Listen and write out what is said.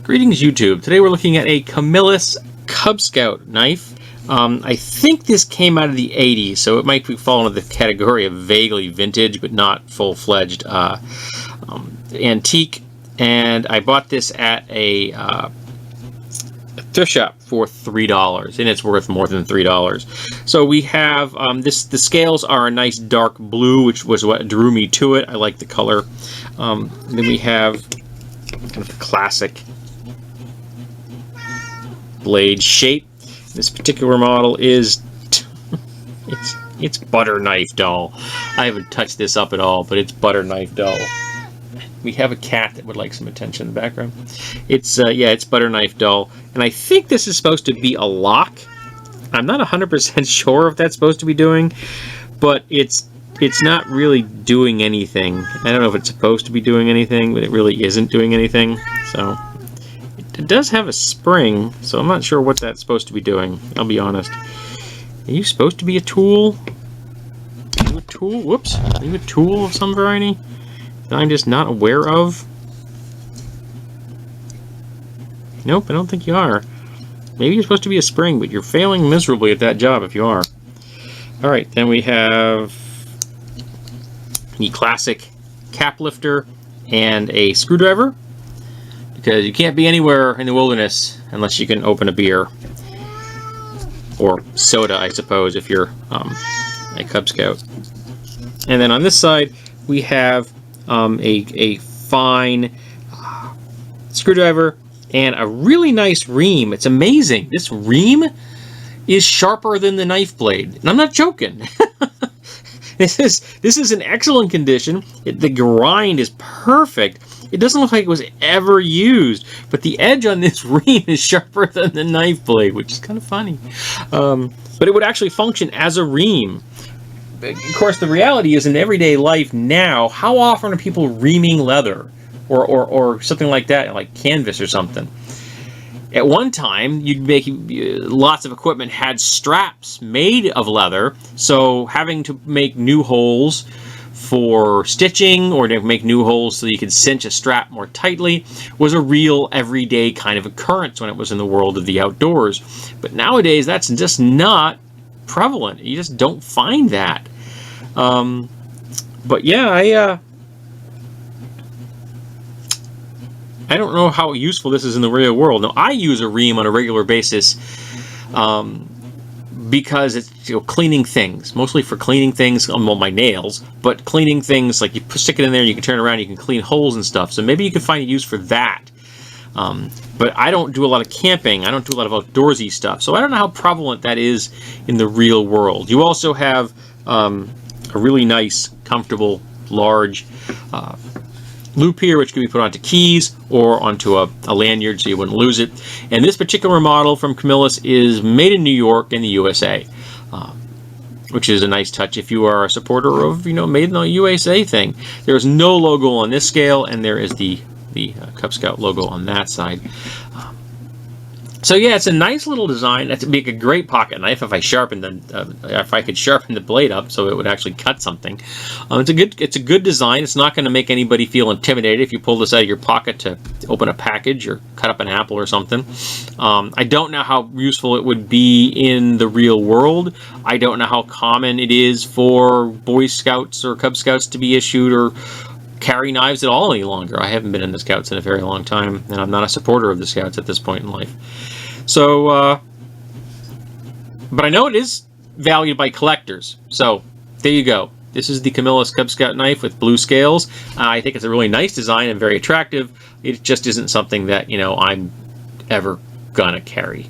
Greetings YouTube. Today we're looking at a Camillus Cub Scout knife. I think this came out of the 80s, so it might fall into the category of vaguely vintage, but not full-fledged antique. And I bought this at a thrift shop for $3, and it's worth more than $3. So we have the scales are a nice dark blue, which was what drew me to it. I like the color. Then we have kind of the classic blade shape. This particular model is it's butter knife dull. I haven't touched this up at all, but it's butter knife dull. We have a cat that would like some attention in the background. It's yeah, it's butter knife dull, and I think this is supposed to be a lock. I'm not 100% sure if that's supposed to be doing, but it's not really doing anything. I don't know if it's supposed to be doing anything, but it really isn't doing anything. So it does have a spring, so I'm not sure what that's supposed to be doing. I'll be honest. Are you supposed to be a tool? Are you a tool? Whoops. Are you a tool of some variety that I'm just not aware of? Nope, I don't think you are. Maybe you're supposed to be a spring, but you're failing miserably at that job if you are. Alright, then we have the classic cap lifter and a screwdriver, because you can't be anywhere in the wilderness unless you can open a beer. Or soda, I suppose, if you're a Cub Scout. And then on this side, we have a fine screwdriver and a really nice ream. It's amazing. This ream is sharper than the knife blade. And I'm not joking. This is in excellent condition. The grind is perfect. It doesn't look like it was ever used, but the edge on this ream is sharper than the knife blade, which is kind of funny. But it would actually function as a ream. Of course, the reality is in everyday life now, how often are people reaming leather or something like that, like canvas or something? At one time, you'd make lots of equipment had straps made of leather, so having to make new holes for stitching or to make new holes so you could cinch a strap more tightly was a real everyday kind of occurrence when it was in the world of the outdoors. But nowadays, that's just not prevalent. You just don't find that. But yeah, I don't know how useful this is in the real world. Now, I use a ream on a regular basis because it's cleaning things, mostly for cleaning things, well, my nails, but cleaning things like you stick it in there, you can turn around, you can clean holes and stuff. So maybe you can find a use for that. But I don't do a lot of camping. I don't do a lot of outdoorsy stuff. So I don't know how prevalent that is in the real world. You also have a really nice, comfortable, large loop here, which can be put onto keys or onto a lanyard so you wouldn't lose it. And this particular model from Camillus is made in New York in the USA, which is a nice touch if you are a supporter of, made in the USA thing. There's no logo on this scale, and there is the Cub Scout logo on that side. So yeah, it's a nice little design. That'd make a great pocket knife if I could sharpen the blade up so it would actually cut something. It's a good design. It's not going to make anybody feel intimidated if you pull this out of your pocket to open a package or cut up an apple or something. I don't know how useful it would be in the real world. I don't know how common it is for Boy Scouts or Cub Scouts to be issued or carry knives at all any longer. I haven't been in the Scouts in a very long time, and I'm not a supporter of the Scouts at this point in life. So, but I know it is valued by collectors. So, there you go. This is the Camillus Cub Scout knife with blue scales. I think it's a really nice design and very attractive. It just isn't something that, I'm ever gonna carry.